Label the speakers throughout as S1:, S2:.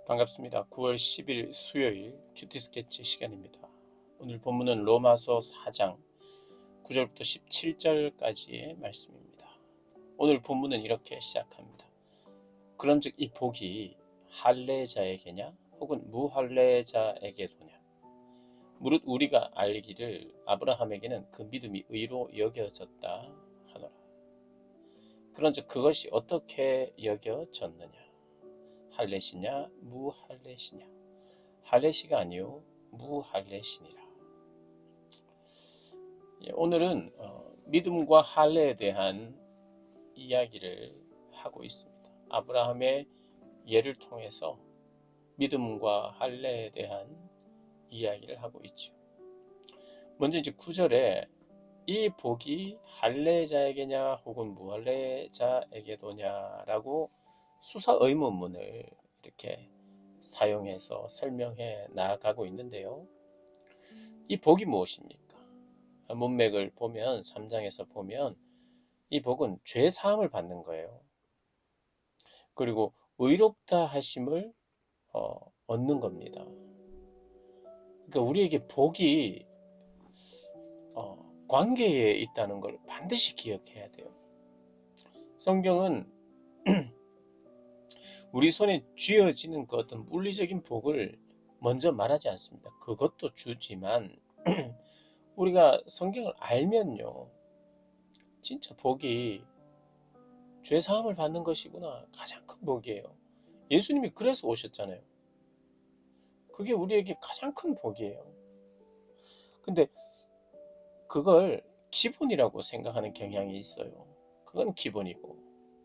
S1: 반갑습니다. 9월 10일 수요일 큐티 스케치 시간입니다. 오늘 본문은 로마서 4장 9절부터 17절까지의 말씀입니다. 오늘 본문은 이렇게 시작합니다. 그런즉 이 복이 할례자에게냐 혹은 무할례자에게도냐? 무릇 우리가 알기를 아브라함에게는 그 믿음이 의로 여겨졌다 하노라. 그런즉 그것이 어떻게 여겨졌느냐? 할례시냐 무할례시냐? 할례시가 아니요 무할례시니라. 오늘은 믿음과 할례에 대한 이야기를 하고 있습니다. 아브라함의 예를 통해서 믿음과 할례에 대한 이야기를 하고 있죠. 먼저 이제 9절에 이 복이 할례자에게냐 혹은 무할례자에게도냐라고 수사 의문문을 이렇게 사용해서 설명해 나가고 있는데요. 이 복이 무엇입니까? 문맥을 보면 3장에서 보면 이 복은 죄 사함을 받는 거예요. 그리고 의롭다 하심을 얻는 겁니다. 그러니까 우리에게 복이 관계에 있다는 걸 반드시 기억해야 돼요. 성경은 우리 손에 쥐어지는 그 어떤 물리적인 복을 먼저 말하지 않습니다. 그것도 주지만 우리가 성경을 알면요, 진짜 복이 죄 사함을 받는 것이구나. 가장 큰 복이에요. 예수님이 그래서 오셨잖아요. 그게 우리에게 가장 큰 복이에요. 근데 그걸 기본이라고 생각하는 경향이 있어요. 그건 기본이고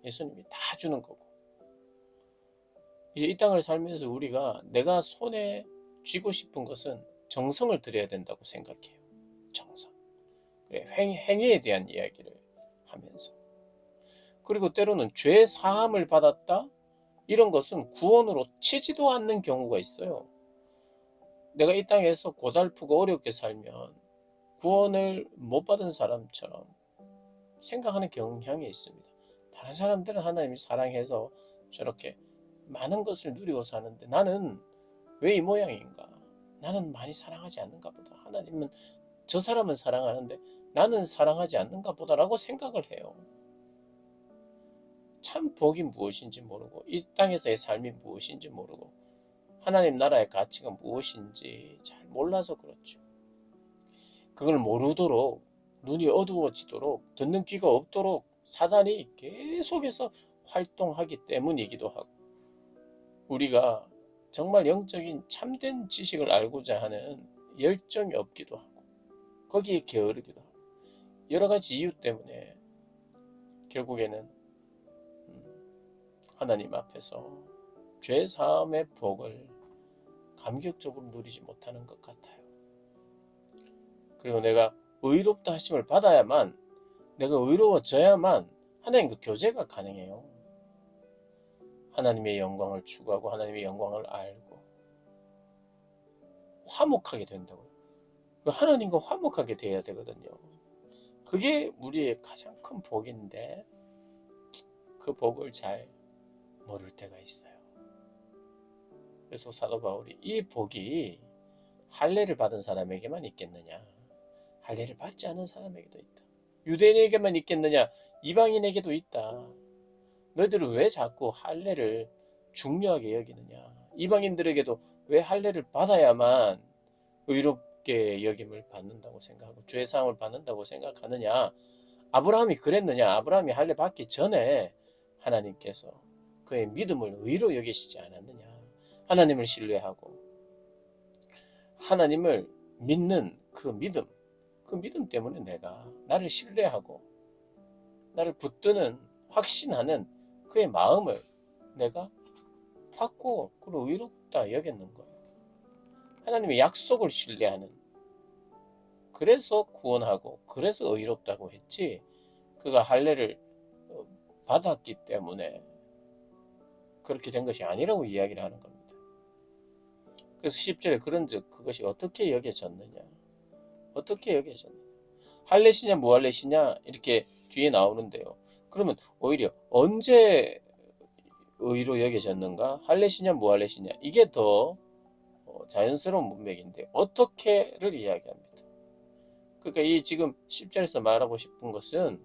S1: 예수님이 다 주는 거고, 이제 이 땅을 살면서 우리가 내가 손에 쥐고 싶은 것은 정성을 들여야 된다고 생각해요. 정성. 행위에 대한 이야기를 하면서, 그리고 때로는 죄 사함을 받았다, 이런 것은 구원으로 치지도 않는 경우가 있어요. 내가 이 땅에서 고달프고 어렵게 살면 구원을 못 받은 사람처럼 생각하는 경향이 있습니다. 다른 사람들은 하나님이 사랑해서 저렇게 많은 것을 누리고 사는데 나는 왜 이 모양인가? 나는 많이 사랑하지 않는가 보다. 하나님은 저 사람은 사랑하는데 나는 사랑하지 않는가 보다라고 생각을 해요. 참 복이 무엇인지 모르고, 이 땅에서의 삶이 무엇인지 모르고, 하나님 나라의 가치가 무엇인지 잘 몰라서 그렇죠. 그걸 모르도록, 눈이 어두워지도록, 듣는 귀가 없도록 사단이 계속해서 활동하기 때문이기도 하고, 우리가 정말 영적인 참된 지식을 알고자 하는 열정이 없기도 하고, 거기에 게으르기도 하고, 여러 가지 이유 때문에 결국에는 하나님 앞에서 죄 사함의 복을 감격적으로 누리지 못하는 것 같아요. 그리고 내가 의롭다 하심을 받아야만, 내가 의로워져야만 하나님과 교제가 가능해요. 하나님의 영광을 추구하고 하나님의 영광을 알고 화목하게 된다고요. 하나님과 화목하게 돼야 되거든요. 그게 우리의 가장 큰 복인데 그 복을 잘 모를 때가 있어요. 그래서 사도 바울이 이 복이 할례를 받은 사람에게만 있겠느냐, 할례를 받지 않은 사람에게도 있다. 유대인에게만 있겠느냐, 이방인에게도 있다. 너희들은 왜 자꾸 할례를 중요하게 여기느냐, 이방인들에게도 왜 할례를 받아야만 의롭게 여김을 받는다고 생각하고 죄 사함을 받는다고 생각하느냐. 아브라함이 그랬느냐? 아브라함이 할례 받기 전에 하나님께서 그의 믿음을 의로 여기시지 않았느냐. 하나님을 신뢰하고 하나님을 믿는 그 믿음 때문에 내가 나를 신뢰하고 나를 붙드는, 확신하는 그의 마음을 내가 받고 그를 의롭다 여겼는 거예요. 하나님의 약속을 신뢰하는, 그래서 구원하고 그래서 의롭다고 했지, 그가 할례를 받았기 때문에 그렇게 된 것이 아니라고 이야기를 하는 겁니다. 그래서 10절에 그런즉 그것이 어떻게 여겨졌느냐, 어떻게 여겨졌느냐, 할례시냐 무할례시냐 이렇게 뒤에 나오는데요. 그러면 오히려 언제 의로 여겨졌는가? 할례시냐 무할례시냐? 이게 더 자연스러운 문맥인데 어떻게를 이야기합니다. 그러니까 이 지금 10절에서 말하고 싶은 것은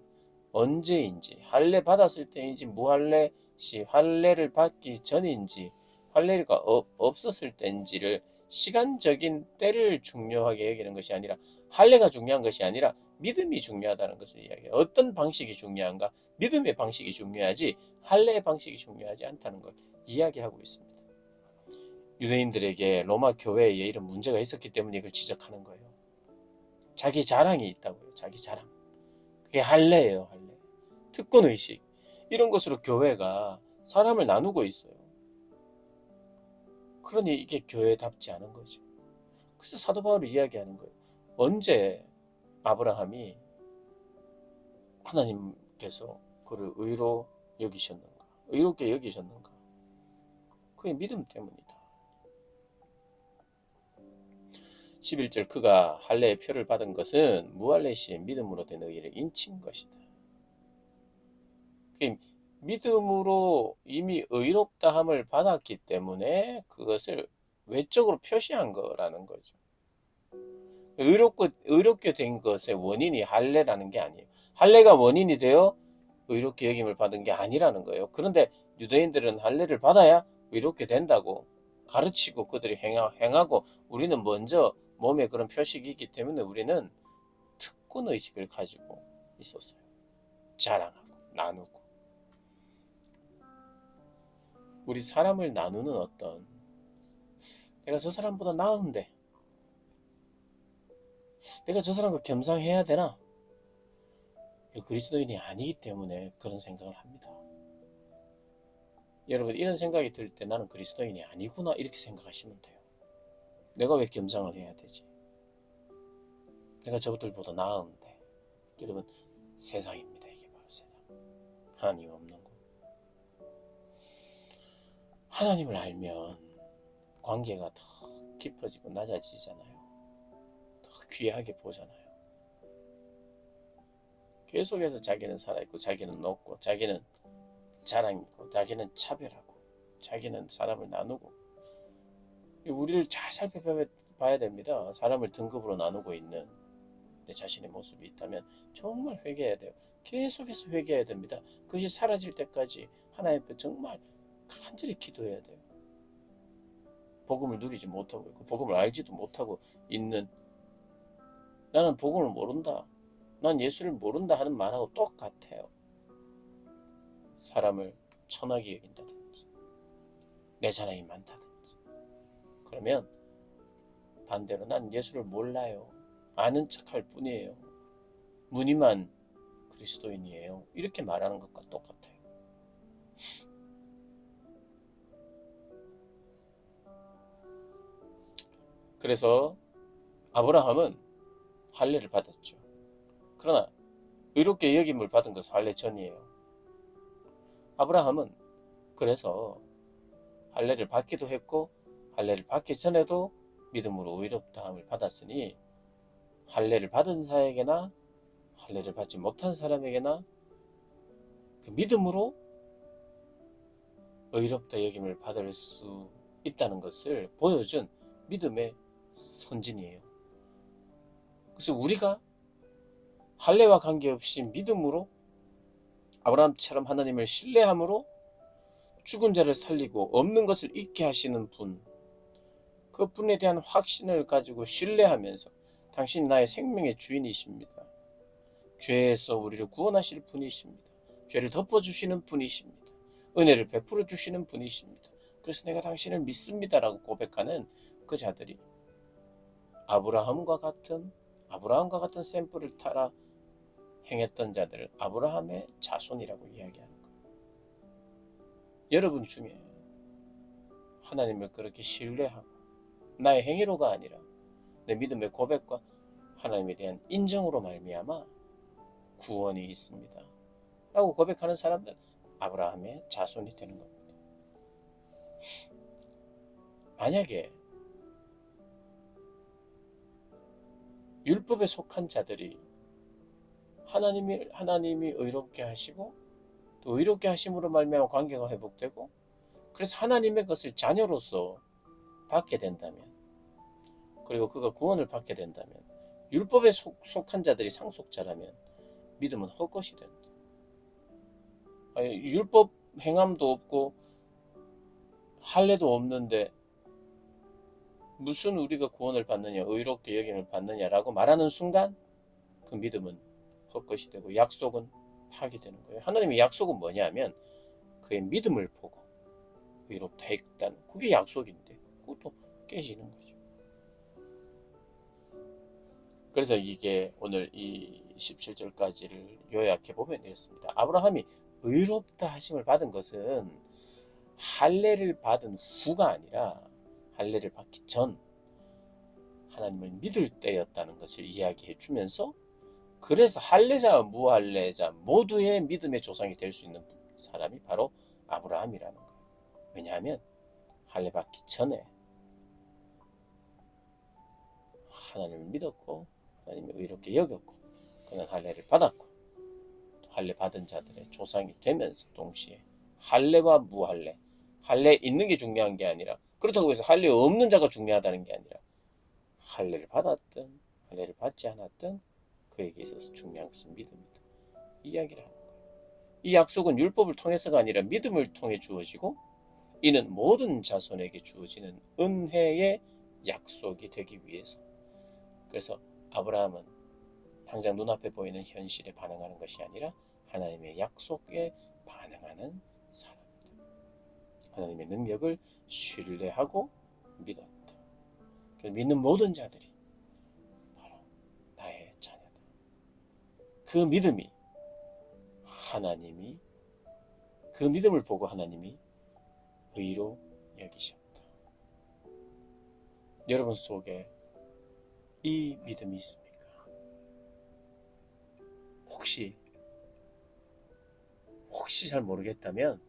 S1: 언제인지, 할례 받았을 때인지, 무할례 시 할례를 받기 전인지, 할례가 없었을 때인지를 시간적인 때를 중요하게 여기는 것이 아니라, 할례가 중요한 것이 아니라 믿음이 중요하다는 것을 이야기해요. 어떤 방식이 중요한가? 믿음의 방식이 중요하지 할례의 방식이 중요하지 않다는 걸 이야기하고 있습니다. 유대인들에게 로마 교회에 이런 문제가 있었기 때문에 이걸 지적하는 거예요. 자기 자랑이 있다고요. 자기 자랑. 그게 할례예요. 할례. 특권의식. 이런 것으로 교회가 사람을 나누고 있어요. 그러니 이게 교회답지 않은 거죠. 그래서 사도 바울이 이야기하는 거예요. 언제 아브라함이 하나님께서 그를 의로 여기셨는가? 의롭게 여기셨는가? 그게 믿음 때문이다. 11절 그가 할례의 표를 받은 것은 무할례 시에 믿음으로 된 의를 인친 것이다. 믿음으로 이미 의롭다함을 받았기 때문에 그것을 외적으로 표시한 거라는 거죠. 의롭게 된 것의 원인이 할례라는 게 아니에요. 할례가 원인이 되어 의롭게 여김을 받은 게 아니라는 거예요. 그런데 유대인들은 할례를 받아야 의롭게 된다고 가르치고 그들이 행하고 우리는 먼저 몸에 그런 표식이 있기 때문에 우리는 특권의식을 가지고 있었어요. 자랑하고 나누고. 우리 사람을 나누는 어떤 내가 저 사람보다 나은데 내가 저 사람과 겸상해야 되나? 그리스도인이 아니기 때문에 그런 생각을 합니다. 여러분 이런 생각이 들 때 나는 그리스도인이 아니구나 이렇게 생각하시면 돼요. 내가 왜 겸상을 해야 되지? 내가 저것들보다 나은데. 여러분 세상입니다. 이게 바로 세상. 하나님 없는 곳. 하나님을 알면 관계가 더 깊어지고 낮아지잖아요. 더 귀하게 보잖아요. 계속해서 자기는 살아있고 자기는 높고 자기는 자랑이고 자기는 차별하고 자기는 사람을 나누고 우리를 잘 살펴봐야 됩니다. 사람을 등급으로 나누고 있는 내 자신의 모습이 있다면 정말 회개해야 돼요. 계속해서 회개해야 됩니다. 그것이 사라질 때까지 하나님 앞에 정말 간절히 기도해야 돼요. 복음을 누리지 못하고 그 복음을 알지도 못하고 있는 나는 복음을 모른다. 난 예수를 모른다 하는 말하고 똑같아요. 사람을 천하게 여긴다든지 내 자랑이 많다든지 그러면 반대로 난 예수를 몰라요. 아는 척할 뿐이에요. 무늬만 그리스도인이에요. 이렇게 말하는 것과 똑같아요. 그래서 아브라함은 할례를 받았죠. 그러나 의롭게 여김을 받은 것은 할례 전이에요. 아브라함은 그래서 할례를 받기도 했고 할례를 받기 전에도 믿음으로 의롭다함을 받았으니 할례를 받은 자에게나 할례를 받지 못한 사람에게나 그 믿음으로 의롭다 여김을 받을 수 있다는 것을 보여준 믿음의 선진이에요. 그래서 우리가 할례와 관계없이 믿음으로 아브라함처럼 하나님을 신뢰함으로 죽은 자를 살리고 없는 것을 있게 하시는 분, 그 분에 대한 확신을 가지고 신뢰하면서 당신이 나의 생명의 주인이십니다. 죄에서 우리를 구원하실 분이십니다. 죄를 덮어주시는 분이십니다. 은혜를 베풀어 주시는 분이십니다. 그래서 내가 당신을 믿습니다라고 고백하는 그 자들이 아브라함과 같은 샘플을 따라 행했던 자들을 아브라함의 자손이라고 이야기하는 거예요. 여러분 중에 하나님을 그렇게 신뢰하고 나의 행위로가 아니라 내 믿음의 고백과 하나님에 대한 인정으로 말미암아 구원이 있습니다 라고 고백하는 사람들 아브라함의 자손이 되는 겁니다. 만약에 율법에 속한 자들이 하나님이 의롭게 하시고 또 의롭게 하심으로 말미암아 관계가 회복되고 그래서 하나님의 것을 자녀로서 받게 된다면, 그리고 그가 구원을 받게 된다면, 율법에 속한 자들이 상속자라면 믿음은 헛것이 된다. 아니, 율법 행함도 없고 할례도 없는데 무슨 우리가 구원을 받느냐, 의롭게 여김을 받느냐라고 말하는 순간 그 믿음은 헛것이 되고 약속은 파기되는 거예요. 하나님의 약속은 뭐냐면 그의 믿음을 보고 의롭다 했다는, 그게 약속인데 그것도 깨지는 거죠. 그래서 이게 오늘 이 17절까지를 요약해 보면 이렇습니다. 아브라함이 의롭다 하심을 받은 것은 할례를 받은 후가 아니라 할례를 받기 전 하나님을 믿을 때였다는 것을 이야기해 주면서, 그래서 할례자와 무할례자 모두의 믿음의 조상이 될 수 있는 사람이 바로 아브라함이라는 거예요. 왜냐하면 할례 받기 전에 하나님을 믿었고 하나님이 의롭게 여겼고 그는 할례를 받았고 할례 받은 자들의 조상이 되면서 동시에 할례와 무할례, 할례 있는 게 중요한 게 아니라, 그렇다고 해서 할례 없는 자가 중요하다는 게 아니라 할례를 받았든 할례를 받지 않았든 그에게 있어서 중요한 것은 믿음이다, 이 이야기를 하는 거예요. 이 약속은 율법을 통해서가 아니라 믿음을 통해 주어지고 이는 모든 자손에게 주어지는 은혜의 약속이 되기 위해서. 그래서 아브라함은 당장 눈앞에 보이는 현실에 반응하는 것이 아니라 하나님의 약속에 반응하는 사람이다. 하나님의 능력을 신뢰하고 믿었다. 믿는 모든 자들이 바로 나의 자녀다. 그 믿음이 하나님이, 그 믿음을 보고 하나님이 의로 여기셨다. 여러분 속에 이 믿음이 있습니까? 혹시 잘 모르겠다면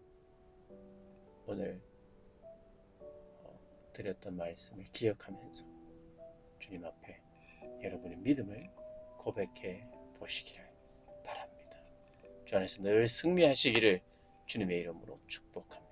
S1: 오늘 드렸던 말씀을 기억하면서 주님 앞에 여러분의 믿음을 고백해 보시기를 바랍니다. 주 안에서 늘 승리하시기를 주님의 이름으로 축복합니다.